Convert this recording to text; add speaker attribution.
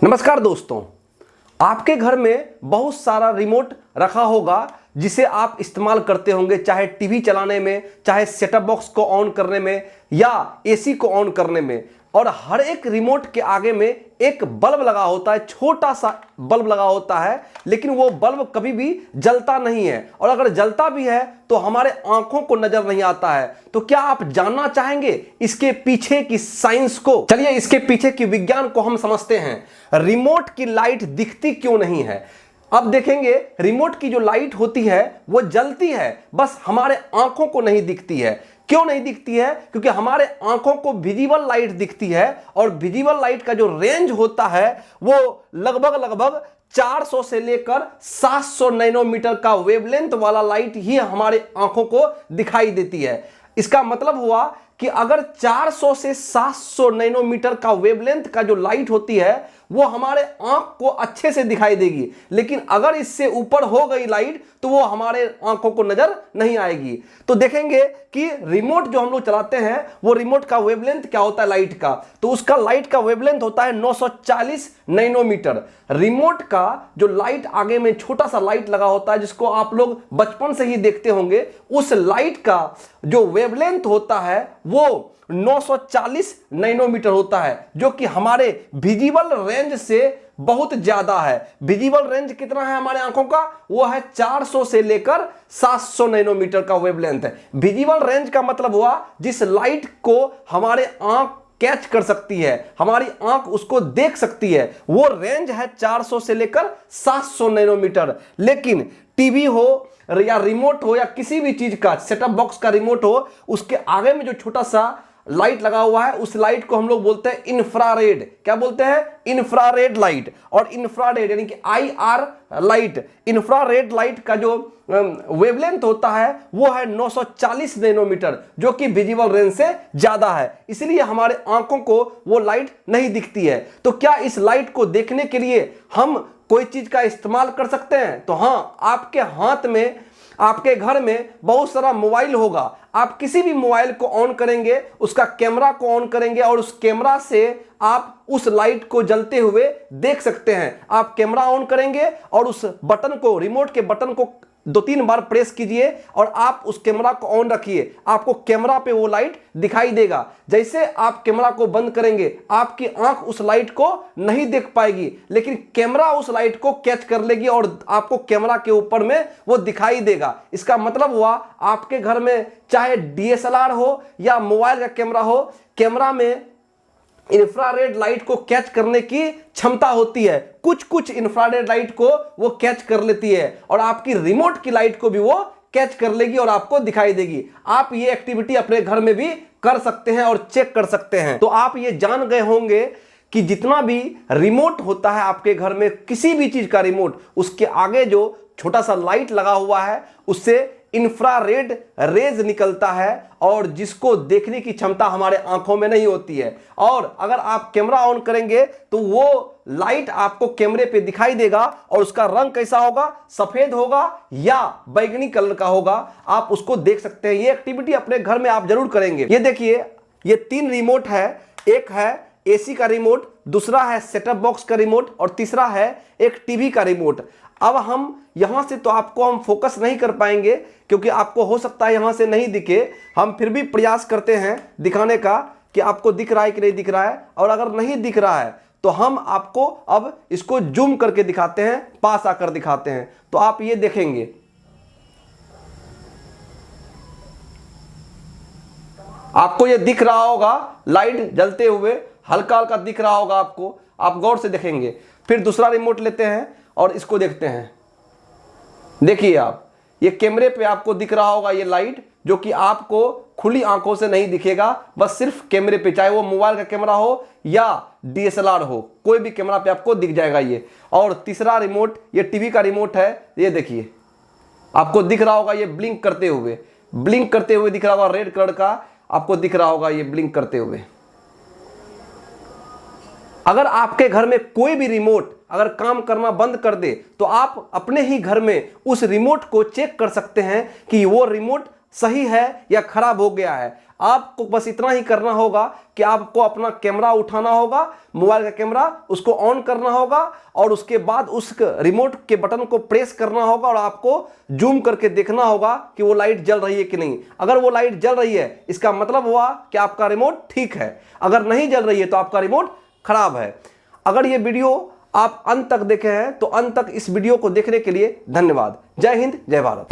Speaker 1: नमस्कार दोस्तों, आपके घर में बहुत सारा रिमोट रखा होगा जिसे आप इस्तेमाल करते होंगे, चाहे टीवी चलाने में, चाहे सेटअप बॉक्स को ऑन करने में या एसी को ऑन करने में। और हर एक रिमोट के आगे में एक बल्ब लगा होता है, छोटा सा बल्ब लगा होता है, लेकिन वो बल्ब कभी भी जलता नहीं है। और अगर जलता भी है तो हमारे आंखों को नजर नहीं आता है। तो क्या आप जानना चाहेंगे इसके पीछे की साइंस को? चलिए इसके पीछे की विज्ञान को हम समझते हैं। रिमोट की लाइट दिखती क्यों नहीं है? अब देखेंगे, रिमोट की जो लाइट होती है वो जलती है, बस हमारे आंखों को नहीं दिखती है। क्यों नहीं दिखती है? क्योंकि हमारे आंखों को विजिबल लाइट दिखती है और विजिबल लाइट का जो रेंज होता है वो लगभग 400 से लेकर 700 नैनोमीटर का वेवलेंथ वाला लाइट ही हमारे आंखों को दिखाई देती है। इसका मतलब हुआ कि अगर 400 से 700 नैनोमीटर का वेवलेंथ का जो लाइट होती है वो हमारे आंख को अच्छे से दिखाई देगी, लेकिन अगर इससे ऊपर हो गई लाइट तो वो हमारे आंखों को नजर नहीं आएगी। तो देखेंगे कि रिमोट जो हम लोग चलाते हैं वो रिमोट का वेवलेंथ क्या होता है लाइट का, तो उसका लाइट का वेवलेंथ होता है 940 नैनोमीटर। रिमोट का जो लाइट आगे में छोटा सा लाइट लगा होता है जिसको आप लोग बचपन से ही देखते होंगे, उस लाइट का जो वेवलेंथ होता है वो 940 नैनोमीटर होता है, जो कि हमारे विजिबल रेंज से बहुत ज्यादा है। विजिबल रेंज कितना है हमारे आंखों का? वो है 400 से लेकर 700 नैनोमीटर का वेवलेंथ है। विजिबल रेंज का मतलब हुआ जिस लाइट को हमारे आंख कैच कर सकती है, हमारी आंख उसको देख सकती है, वो रेंज है 400 से लेकर 700 नैनोमीटर। लेकिन टीवी हो या रिमोट हो या किसी भी चीज का, सेटअप बॉक्स का रिमोट हो, उसके आगे में जो छोटा सा लाइट लगा हुआ है उस लाइट को हम लोग बोलते हैं इंफ्रारेड। क्या बोलते हैं? Infrared light. और इंफ्रारेड यानी कि IR लाइट, इंफ्रारेड लाइट का जो वेवलेंथ होता है वो है 940 नैनोमीटर, जो कि विजिबल रेंज से ज्यादा है। इसलिए हमारे आंखों को वो लाइट नहीं दिखती है। तो क्या इस लाइट को देखने के लिए हम कोई चीज का इस्तेमाल कर सकते हैं? तो हाँ, आपके हाथ में, आपके घर में बहुत सारा मोबाइल होगा। आप किसी भी मोबाइल को ऑन करेंगे, उसका कैमरा को ऑन करेंगे और उस कैमरा से आप उस लाइट को जलते हुए देख सकते हैं। आप कैमरा ऑन करेंगे और उस बटन को, रिमोट के बटन को 2-3 बार प्रेस कीजिए और आप उस कैमरा को ऑन रखिए, आपको कैमरा पे वो लाइट दिखाई देगा। जैसे आप कैमरा को बंद करेंगे आपकी आंख उस लाइट को नहीं देख पाएगी, लेकिन कैमरा उस लाइट को कैच कर लेगी और आपको कैमरा के ऊपर में वो दिखाई देगा। इसका मतलब हुआ आपके घर में चाहे DSLR हो या मोबाइल का कैमरा हो, कैमरा में इंफ्रारेड लाइट को कैच करने की क्षमता होती है। कुछ इंफ्रारेड लाइट को वो कैच कर लेती है और आपकी रिमोट की लाइट को भी वो कैच कर लेगी और आपको दिखाई देगी। आप ये एक्टिविटी अपने घर में भी कर सकते हैं और चेक कर सकते हैं। तो आप ये जान गए होंगे कि जितना भी रिमोट होता है आपके घर में, किसी भी चीज का रिमोट, उसके आगे जो छोटा सा लाइट लगा हुआ है उससे इंफ्रारेड रेज निकलता है और जिसको देखने की क्षमता हमारे आंखों में नहीं होती है। और अगर आप कैमरा ऑन करेंगे तो वो लाइट आपको कैमरे पे दिखाई देगा और उसका रंग कैसा होगा? सफेद होगा या बैंगनी कलर का होगा। आप उसको देख सकते हैं। ये एक्टिविटी अपने घर में आप जरूर करेंगे। ये देखिए, ये 3 रिमोट है। एक है एसी का रिमोट, दूसरा है सेटअप बॉक्स का रिमोट और तीसरा है एक टीवी का रिमोट। अब हम यहां से तो आपको हम फोकस नहीं कर पाएंगे क्योंकि आपको हो सकता है यहां से नहीं दिखे। हम फिर भी प्रयास करते हैं दिखाने का कि आपको दिख रहा है कि नहीं दिख रहा है। और अगर नहीं दिख रहा है तो हम आपको अब इसको जूम करके दिखाते हैं, पास आकर दिखाते हैं। तो आप ये देखेंगे, आपको ये दिख रहा होगा लाइट जलते हुए, हल्का हल्का दिख रहा होगा आपको। आप गौर से देखेंगे। फिर दूसरा रिमोट लेते हैं और इसको देखते हैं। देखिए आप, ये कैमरे पे आपको दिख रहा होगा ये लाइट, जो कि आपको खुली आंखों से नहीं दिखेगा, बस सिर्फ कैमरे पे, चाहे वो मोबाइल का कैमरा हो या DSLR हो, कोई भी कैमरा पे आपको दिख जाएगा ये। और तीसरा रिमोट ये टीवी का रिमोट है। ये देखिए, आपको दिख रहा होगा ये ब्लिंक करते हुए दिख रहा होगा, रेड कलर का आपको दिख रहा होगा ये ब्लिंक करते हुए। अगर आपके घर में कोई भी रिमोट अगर काम करना बंद कर दे तो आप अपने ही घर में उस रिमोट को चेक कर सकते हैं कि वो रिमोट सही है या खराब हो गया है। आपको बस इतना ही करना होगा कि आपको अपना कैमरा उठाना होगा, मोबाइल का कैमरा, उसको ऑन करना होगा और उसके बाद उस रिमोट के बटन को प्रेस करना होगा और आपको जूम करके देखना होगा कि वो लाइट जल रही है कि नहीं। अगर वो लाइट जल रही है इसका मतलब हुआ कि आपका रिमोट ठीक है, अगर नहीं जल रही है तो आपका रिमोट खराब है। अगर ये वीडियो आप अंत तक देखे हैं तो अंत तक इस वीडियो को देखने के लिए धन्यवाद। जय हिंद, जय भारत।